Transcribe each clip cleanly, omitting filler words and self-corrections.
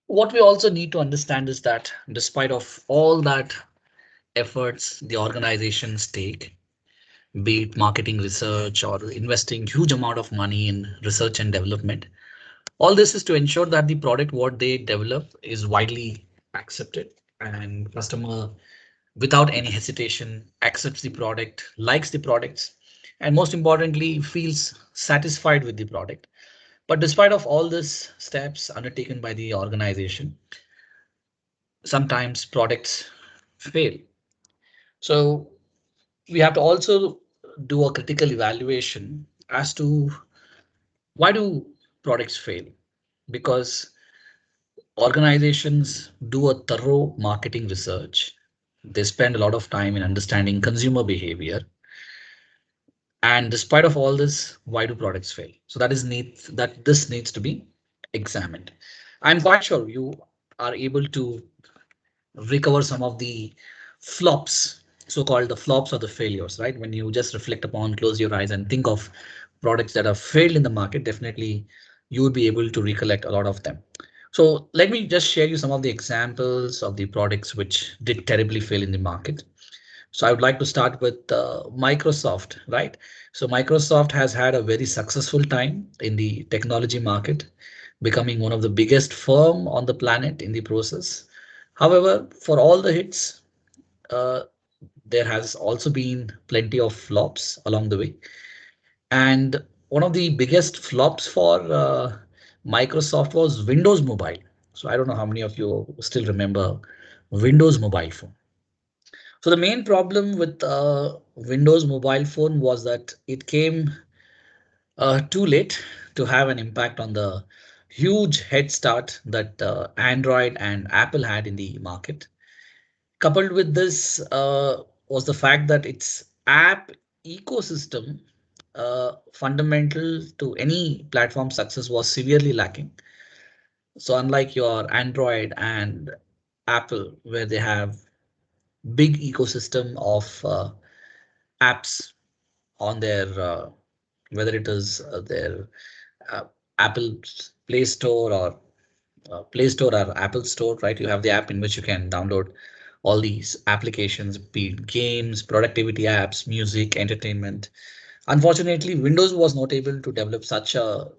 What we also need to understand is that despite of all that efforts the organizations take, be it marketing research or investing huge amount of money in research and development, all this is to ensure that the product what they develop is widely accepted and customer without any hesitation accepts the product, likes the products, and most importantly feels satisfied with the product. But despite of all these steps undertaken by the organization, sometimes products fail. So we have to also do a critical evaluation as to why do products fail. Because organizations do a thorough marketing research, they spend a lot of time in understanding consumer behavior, and despite of all this, why do products fail? So that this needs to be examined. I'm quite sure you are able to recover some of the flops, so-called the flops or the failures, right? When you just reflect upon, close your eyes and think of products that have failed in the market, definitely you would be able to recollect a lot of them. So let me just share you some of the examples of the products which did terribly fail in the market. So I would like to start with Microsoft, right? So Microsoft has had a very successful time in the technology market, becoming one of the biggest firm on the planet in the process. However, for all the hits, uh, there has also been plenty of flops along the way. And one of the biggest flops for Microsoft was Windows Mobile. So I don't know how many of you still remember Windows Mobile phone. So the main problem with Windows mobile phone was that it came too late to have an impact on the huge head start that Android and Apple had in the market. Coupled with this was the fact that its app ecosystem, fundamental to any platform success, was severely lacking. So unlike your Android and Apple, where they have big ecosystem of apps on their whether it is their uh, Apple Play Store or Play Store or Apple Store, right? You have the app in which you can download all these applications, be it games, productivity apps, music, entertainment. Unfortunately, Windows was not able to develop such a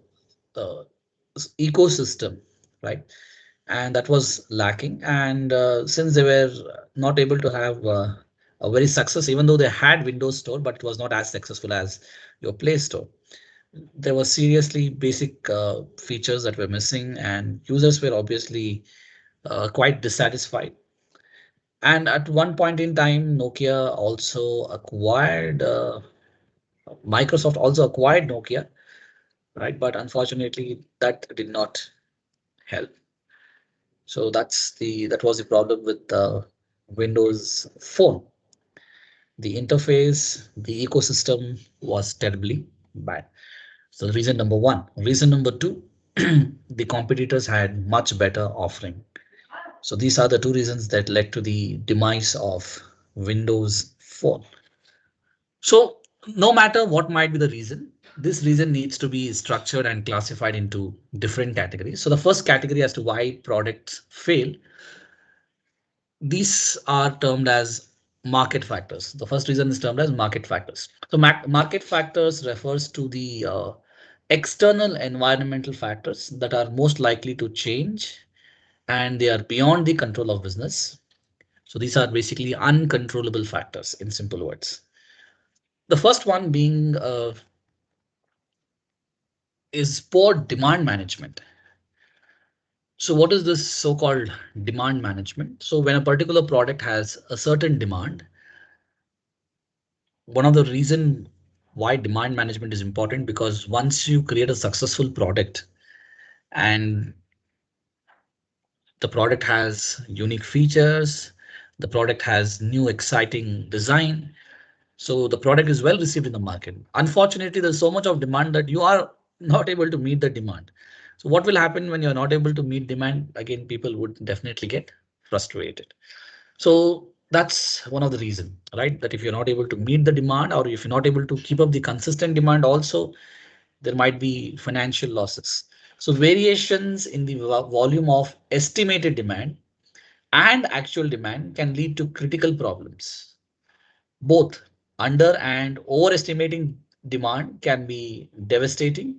ecosystem, right? And that was lacking. And since they were not able to have a very success, even though they had Windows Store, but it was not as successful as your Play Store. There were seriously basic features that were missing, and users were obviously quite dissatisfied. And at one point in time, Nokia also acquired, Microsoft also acquired Nokia, right? But unfortunately, that did not help. So that was the problem with the Windows Phone. The interface, the ecosystem was terribly bad. So reason number one. Reason number two, the competitors had much better offering. So these are the two reasons that led to the demise of Windows Phone. So no matter what might be the reason, this reason needs to be structured and classified into different categories. So the first category as to why products fail, these are termed as market factors. The first reason is termed as market factors. So market factors refers to the external environmental factors that are most likely to change and they are beyond the control of business. So these are basically uncontrollable factors in simple words. The first one being is poor demand management. So what is this so-called demand management? So when a particular product has a certain demand, one of the reason why demand management is important, because once you create a successful product and the product has unique features, the product has new exciting design, so the product is well received in the market. Unfortunately, there's so much of demand that you are not able to meet the demand. So what will happen when you're not able to meet demand? Again, people would definitely get frustrated. So that's one of the reason, right? That if you're not able to meet the demand or if you're not able to keep up the consistent demand also, there might be financial losses. So variations in the volume of estimated demand and actual demand can lead to critical problems. Both under and overestimating demand can be devastating.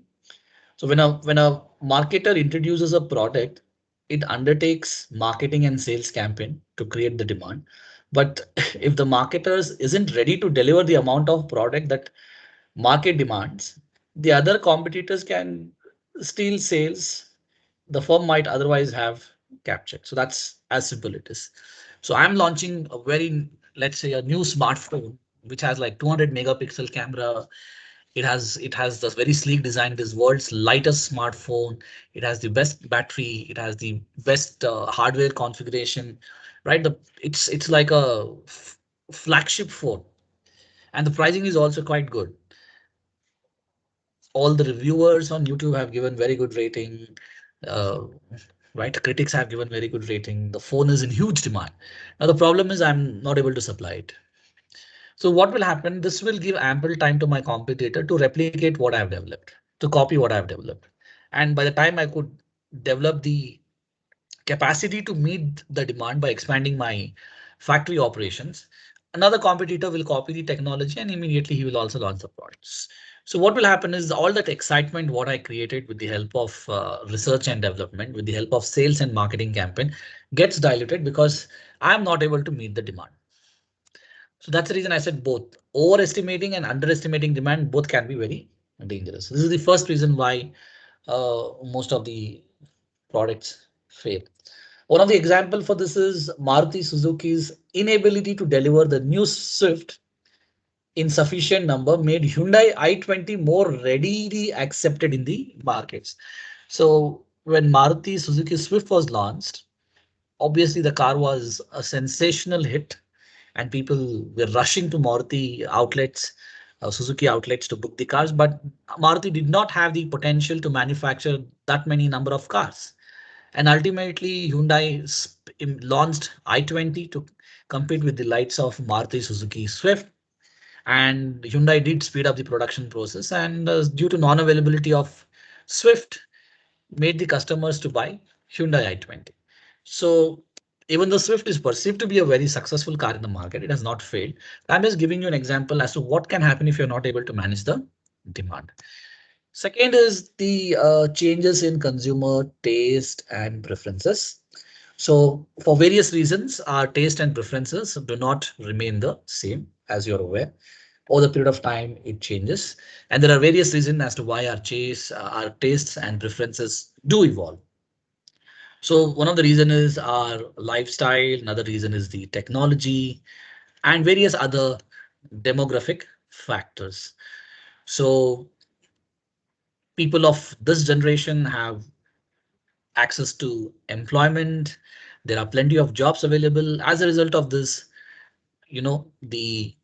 So when a marketer introduces a product, it undertakes marketing and sales campaign to create the demand. But if the marketers isn't ready to deliver the amount of product that market demands, the other competitors can steal sales the firm might otherwise have captured. So that's as simple it is. So I'm launching a very, let's say, a new smartphone which has like 200 megapixel camera. It has this very sleek design. This world's lightest smartphone. It has the best battery. It has the best hardware configuration, right? It's like a flagship phone, and the pricing is also quite good. All the reviewers on YouTube have given very good rating. Uh, right, critics have given very good rating. The phone is in huge demand. Now the problem is I'm not able to supply it. So what will happen? This will give ample time to my competitor to replicate what I've developed, to copy what I've developed. And by the time I could develop the capacity to meet the demand by expanding my factory operations, another competitor will copy the technology and immediately he will also launch the products. So what will happen is all that excitement what I created with the help of research and development, with the help of sales and marketing campaign gets diluted because I'm not able to meet the demand. So that's the reason I said both overestimating and underestimating demand both can be very dangerous. This is the first reason why most of the products fail. One of the example for this is Maruti Suzuki's inability to deliver the new Swift in sufficient number made Hyundai i20 more readily accepted in the markets. So when Maruti Suzuki Swift was launched, obviously the car was a sensational hit and people were rushing to Maruti outlets, Suzuki outlets to book the cars. But Maruti did not have the potential to manufacture that many number of cars. And ultimately, Hyundai launched i20 to compete with the likes of Maruti Suzuki Swift. And Hyundai did speed up the production process. And due to non-availability of Swift, made the customers to buy Hyundai i20. So even though Swift is perceived to be a very successful car in the market, it has not failed. I'm just giving you an example as to what can happen if you're not able to manage the demand. Second is the changes in consumer taste and preferences. So for various reasons, our taste and preferences do not remain the same, as you're aware. Over the period of time, it changes. And there are various reasons as to why our tastes and preferences do evolve. So one of the reason is our lifestyle, another reason is the technology and various other demographic factors. So people of this generation have access to employment. There are plenty of jobs available. As a result of this, the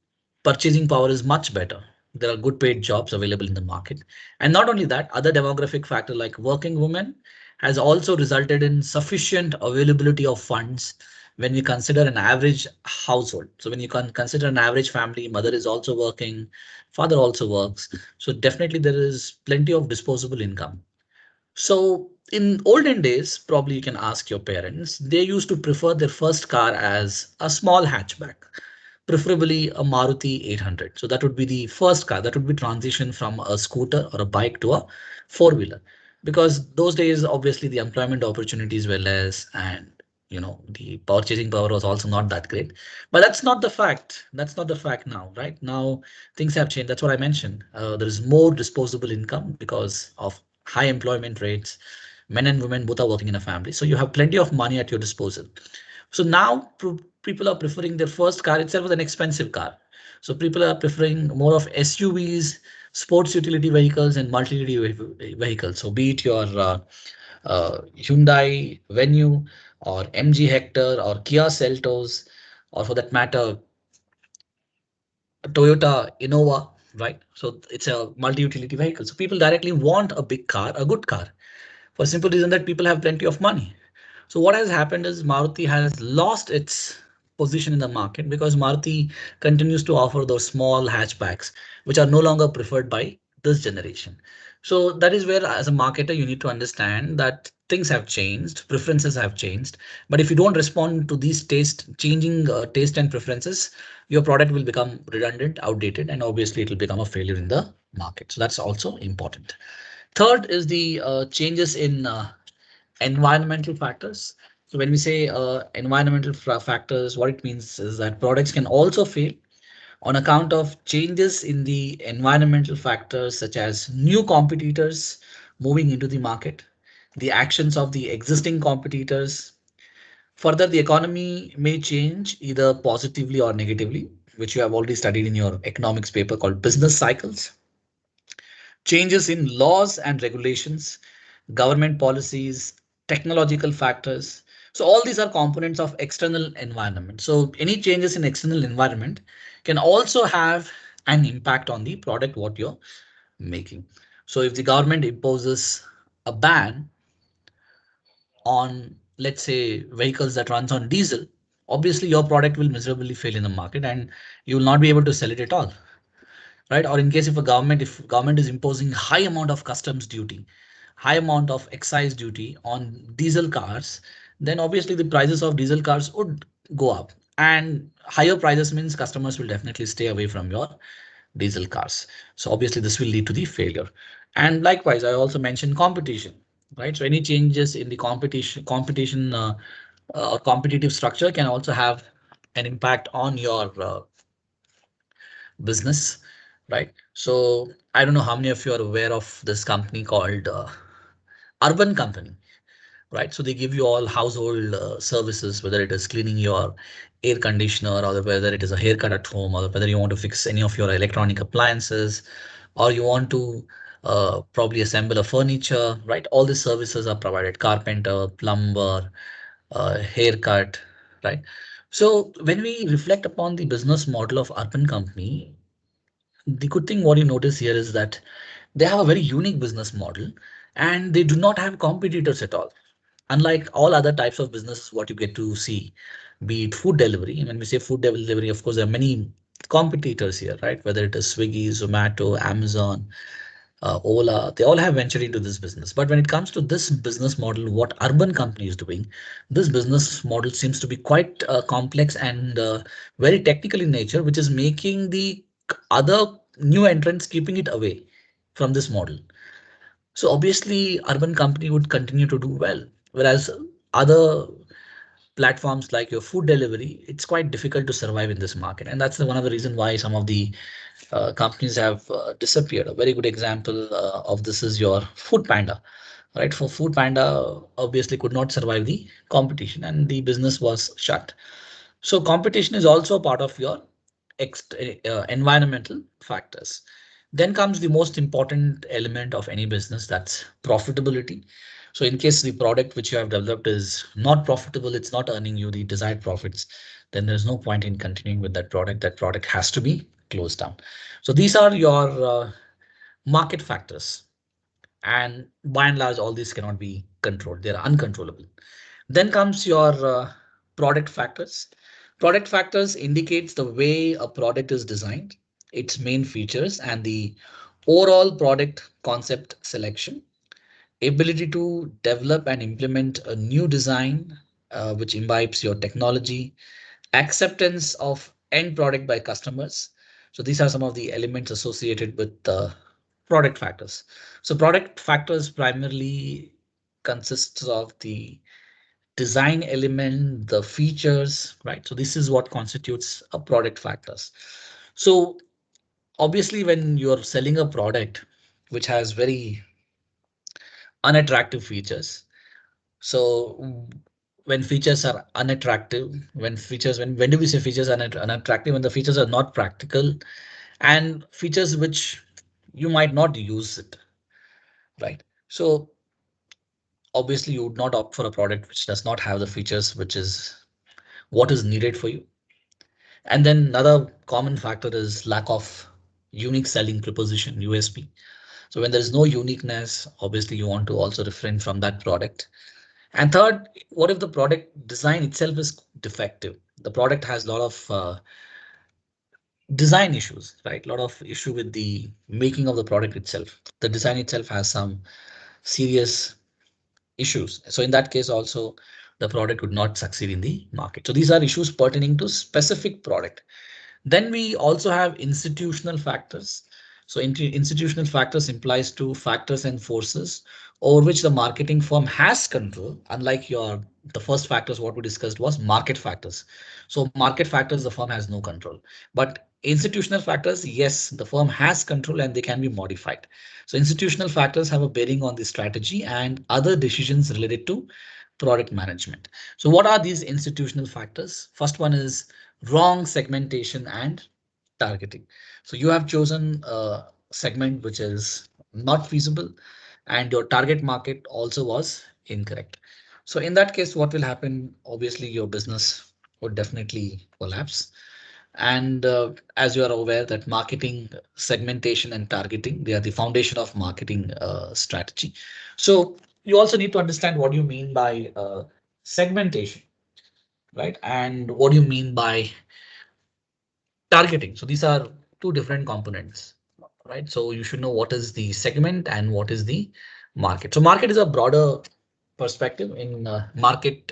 purchasing power is much better. There are good paid jobs available in the market. And not only that, other demographic factor like working women has also resulted in sufficient availability of funds when we consider an average household. So when you can consider an average family, mother is also working, father also works. So definitely there is plenty of disposable income. So in olden days, probably you can ask your parents, they used to prefer their first car as a small hatchback, preferably a Maruti 800. So that would be the first car that would be transition from a scooter or a bike to a four-wheeler. Because those days, obviously, the employment opportunities were less and the purchasing power was also not that great. But that's not the fact. That's not the fact now, right? Now things have changed. That's what I mentioned. There is more disposable income because of high employment rates. Men and women both are working in a family. So you have plenty of money at your disposal. So now people are preferring their first car itself with an expensive car. So people are preferring more of SUVs, sports utility vehicles, and multi-utility vehicles. So be it your Hyundai Venue or MG Hector or Kia Seltos, or for that matter, Toyota Innova, right? So it's a multi-utility vehicle. So people directly want a big car, a good car, for a simple reason that people have plenty of money. So what has happened is Maruti has lost its position in the market because Maruti continues to offer those small hatchbacks, which are no longer preferred by this generation. So that is where, as a marketer, you need to understand that things have changed, preferences have changed. But if you don't respond to these changing taste and preferences, your product will become redundant, outdated, and obviously it will become a failure in the market. So that's also important. Third is the changes in environmental factors. So when we say environmental factors, what it means is that products can also fail on account of changes in the environmental factors such as new competitors moving into the market, the actions of the existing competitors. Further, the economy may change either positively or negatively, which you have already studied in your economics paper called business cycles. Changes in laws and regulations, government policies, technological factors. So all these are components of external environment. So any changes in external environment can also have an impact on the product what you're making. So if the government imposes a ban on, let's say, vehicles that runs on diesel, obviously your product will miserably fail in the market and you will not be able to sell it at all, right? Or in case if government is imposing high amount of customs duty, high amount of excise duty on diesel cars, then obviously the prices of diesel cars would go up, and higher prices means customers will definitely stay away from your diesel cars. So obviously this will lead to the failure. And likewise, I also mentioned competition, right? So any changes in the competition or competitive structure can also have an impact on your business, right? So I don't know how many of you are aware of this company called Urban Company, right? So they give you all household services, whether it is cleaning your air conditioner, or whether it is a haircut at home, or whether you want to fix any of your electronic appliances, or you want to probably assemble a furniture, right? All these services are provided: carpenter, plumber, haircut, right? So when we reflect upon the business model of Urban Company, the good thing what you notice here is that they have a very unique business model and they do not have competitors at all. Unlike all other types of businesses, what you get to see, be it food delivery. When we say food delivery, of course, there are many competitors here, right? Whether it is Swiggy, Zomato, Amazon, Ola, they all have ventured into this business. But when it comes to this business model, what Urban Company is doing, this business model seems to be quite complex and very technical in nature, which is making the other new entrants keeping it away from this model. So obviously, Urban Company would continue to do well, whereas other platforms like your food delivery, it's quite difficult to survive in this market. And that's one of the reasons why some of the companies have disappeared. A very good example of this is your Food Panda, right? For Food Panda, obviously could not survive the competition and the business was shut. So competition is also part of your environmental factors. Then comes the most important element of any business, that's profitability. So in case the product which you have developed is not profitable, it's not earning you the desired profits, then there's no point in continuing with that product. That product has to be closed down. So these are your market factors. And by and large, all these cannot be controlled. They're uncontrollable. Then comes your product factors. Product factors indicates the way a product is designed, its main features, and the overall product concept selection. Ability to develop and implement a new design, which imbibes your technology. Acceptance of end product by customers. So these are some of the elements associated with the product factors. So product factors primarily consists of the design element, the features, right? So this is what constitutes a product factors. So obviously, when you're selling a product which has very unattractive features, so when features are unattractive, when do we say features are unattractive? When the features are not practical and features which you might not use it, right? So obviously you would not opt for a product which does not have the features which is what is needed for you. And then another common factor is lack of unique selling proposition, USP. So when there is no uniqueness, obviously you want to also refrain from that product. And third, what if the product design itself is defective? The product has a lot of Design issues, right? A lot of issue with the making of the product itself. The design itself has some serious issues. So in that case also the product would not succeed in the market. So these are issues pertaining to specific product. Then we also have institutional factors. So institutional factors implies to factors and forces over which the marketing firm has control. Unlike the first factors, what we discussed was market factors. So market factors, the firm has no control. But institutional factors, yes, the firm has control and they can be modified. So institutional factors have a bearing on the strategy and other decisions related to product management. So what are these institutional factors? First one is wrong segmentation and targeting. So you have chosen a segment which is not feasible and your target market also was incorrect. So in that case, what will happen? Obviously, your business would definitely collapse. And as you are aware that marketing segmentation and targeting, they are the foundation of marketing strategy. So you also need to understand what you mean by segmentation, right? And what do you mean by targeting? So these are two different components, right? So you should know what is the segment and what is the market. So market is a broader perspective in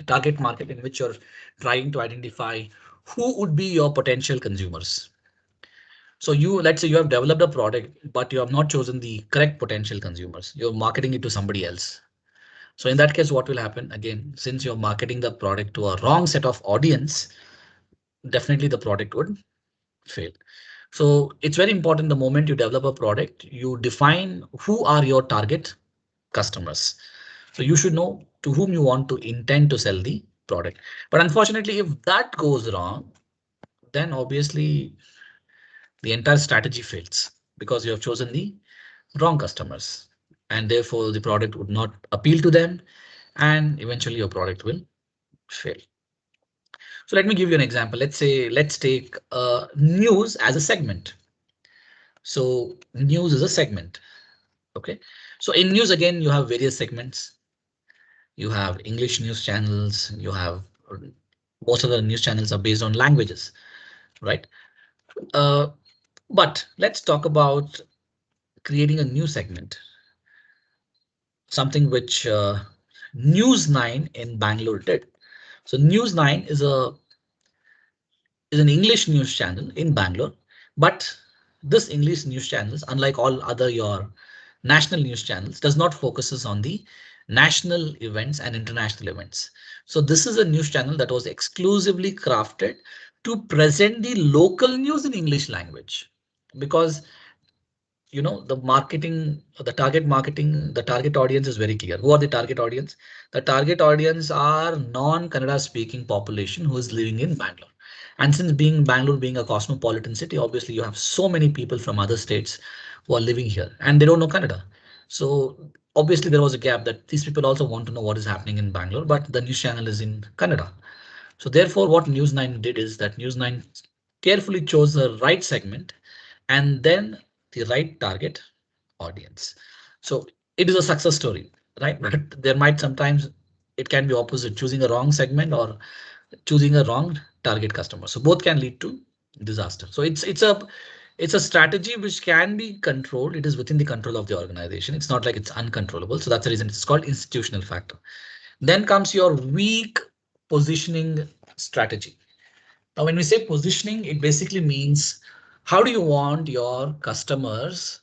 target market in which you're trying to identify who would be your potential consumers. So let's say you have developed a product, but you have not chosen the correct potential consumers. You're marketing it to somebody else. So in that case, what will happen? Again, since you're marketing the product to a wrong set of audience, definitely the product would fail. So it's very important the moment you develop a product, you define who are your target customers. So you should know to whom you want to intend to sell the product. But unfortunately, if that goes wrong, then obviously the entire strategy fails because you have chosen the wrong customers and therefore the product would not appeal to them and eventually your product will fail. So let me give you an example. Let's take news as a segment. So news is a segment. OK, so in news, again, you have various segments. You have English news channels. You have most of the news channels are based on languages, right? Uh, but let's talk about creating a new segment, something which News9 in Bangalore did. So News9 is an English news channel in Bangalore, but this English news channels, unlike all other your national news channels, does not focuses on the national events and international events. So this is a news channel that was exclusively crafted to present the local news in English language, because the the target audience is very clear. Who are the target audience? The target audience are non-Kannada speaking population who is living in Bangalore. And since Bangalore being a cosmopolitan city, obviously you have so many people from other states who are living here and they don't know Kannada. So obviously there was a gap that these people also want to know what is happening in Bangalore, but the news channel is in Kannada. So therefore what News9 did is that News9 carefully chose the right segment and then the right target audience. So it is a success story, right? But there might sometimes it can be opposite, choosing a wrong segment or choosing a wrong target customer. So both can lead to disaster. So it's a strategy which can be controlled. It is within the control of the organization. It's not like it's uncontrollable. So that's the reason it's called institutional factor. Then comes your weak positioning strategy. Now, when we say positioning, it basically means how do you want your customers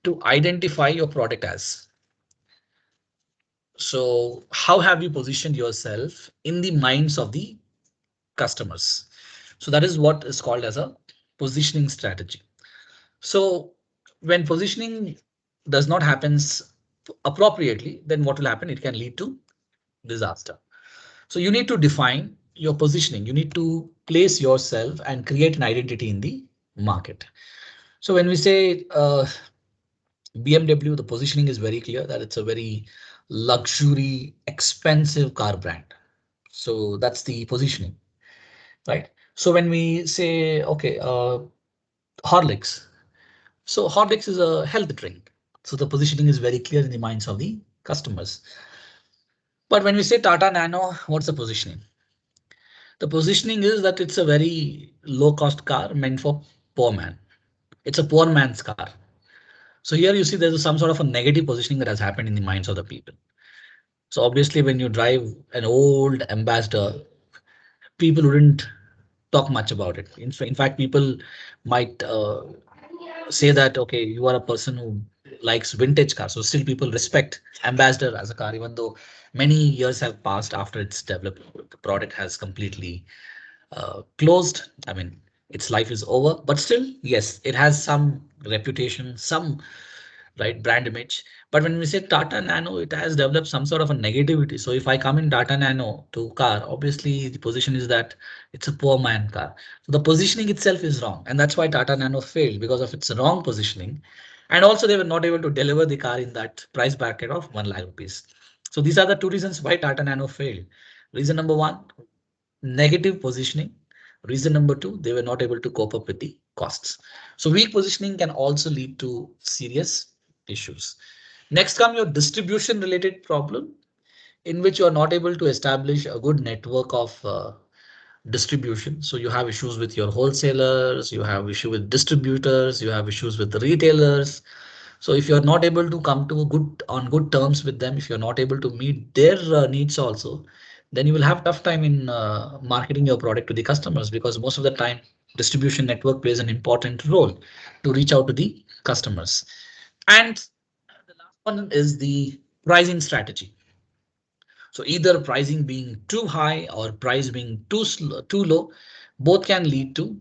to identify your product as? So how have you positioned yourself in the minds of the customers? So that is what is called as a positioning strategy. So when positioning does not happen appropriately, then what will happen? It can lead to disaster. So you need to define your positioning. You need to place yourself and create an identity in the market. So when we say BMW, the positioning is very clear that it's a very luxury, expensive car brand. So that's the positioning, right? So when we say, OK, Horlicks, so Horlicks is a health drink. So the positioning is very clear in the minds of the customers. But when we say Tata Nano, what's the positioning? The positioning is that it's a very low cost car meant for poor man. It's a poor man's car. So here you see there's some sort of a negative positioning that has happened in the minds of the people. So obviously, when you drive an old Ambassador, people wouldn't talk much about it. In fact, people might say that, okay, you are a person who likes vintage cars. So still people respect Ambassador as a car, even though many years have passed after its development. The product has completely closed. I mean, its life is over, but still, yes, it has some reputation, some right brand image. But when we say Tata Nano, it has developed some sort of a negativity. So if I come in Tata Nano to car, obviously the position is that it's a poor man car. So the positioning itself is wrong, and that's why Tata Nano failed, because of its wrong positioning. And also they were not able to deliver the car in that price bracket of 1 lakh rupees. So these are the two reasons why Tata Nano failed. Reason number one, negative positioning. Reason number two, they were not able to cope up with the costs. So weak positioning can also lead to serious issues. Next come your distribution related problem, in which you are not able to establish a good network of distribution. So you have issues with your wholesalers, you have issue with distributors, you have issues with the retailers. So if you're not able to come to a good terms with them, if you're not able to meet their needs also, then you will have tough time in marketing your product to the customers, because most of the time distribution network plays an important role to reach out to the customers. And the last one is the pricing strategy. So either pricing being too high or price being too low, both can lead to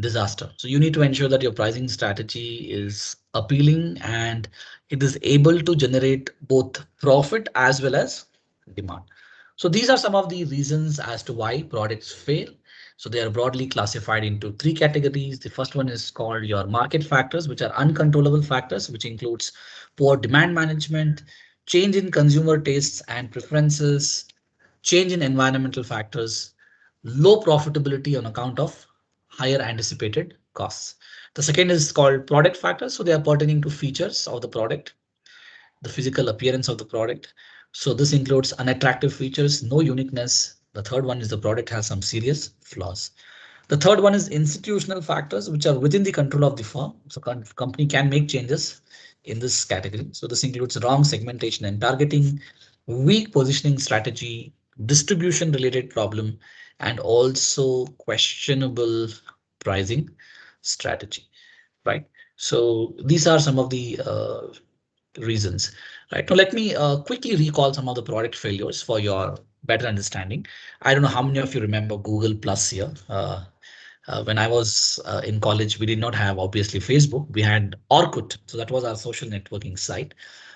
disaster. So you need to ensure that your pricing strategy is appealing and it is able to generate both profit as well as demand. So these are some of the reasons as to why products fail. So they are broadly classified into three categories. The first one is called your market factors, which are uncontrollable factors, which includes poor demand management, change in consumer tastes and preferences, change in environmental factors, low profitability on account of higher anticipated costs. The second is called product factors. So they are pertaining to features of the product, the physical appearance of the product. So this includes unattractive features, no uniqueness. The third one is the product has some serious flaws. The third one is institutional factors, which are within the control of the firm. So company can make changes in this category. So this includes wrong segmentation and targeting, weak positioning strategy, distribution related problem, and also questionable pricing strategy, right? So these are some of the reasons, right? Now let me quickly recall some of the product failures for your better understanding. I don't know how many of you remember Google Plus here. When I was in college, we did not have obviously Facebook. We had Orkut, so that was our social networking site.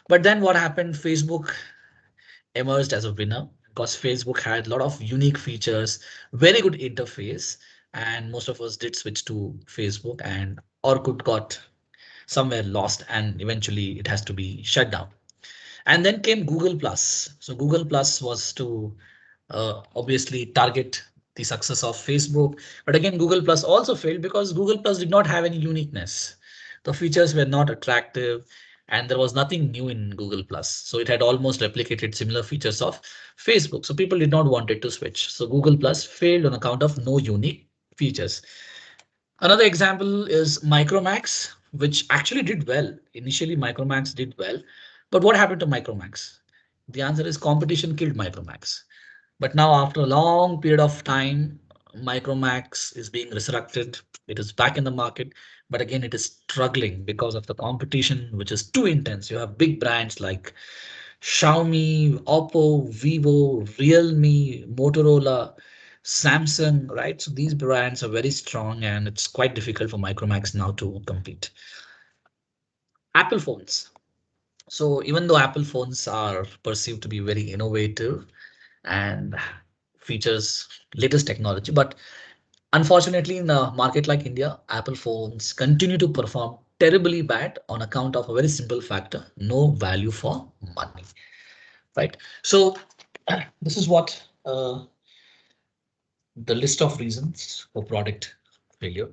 But then what happened? Facebook emerged as a winner because Facebook had a lot of unique features, very good interface, and most of us did switch to Facebook. And Orkut got somewhere lost, and eventually it has to be shut down. And then came Google Plus. So Google Plus was to obviously target the success of Facebook. But again, Google Plus also failed because Google Plus did not have any uniqueness. The features were not attractive and there was nothing new in Google Plus. So it had almost replicated similar features of Facebook. So people did not want it to switch. So Google Plus failed on account of no unique features. Another example is Micromax, which actually did well. Initially, Micromax did well. But what happened to Micromax? The answer is competition killed Micromax. But now, after a long period of time, Micromax is being resurrected. It is back in the market, but again, it is struggling because of the competition, which is too intense. You have big brands like Xiaomi, Oppo, Vivo, Realme, Motorola, Samsung, right? So these brands are very strong and it's quite difficult for Micromax now to compete. Apple phones. So even though Apple phones are perceived to be very innovative and features latest technology, but unfortunately in a market like India, Apple phones continue to perform terribly bad on account of a very simple factor, no value for money, right? So this is what the list of reasons for product failure.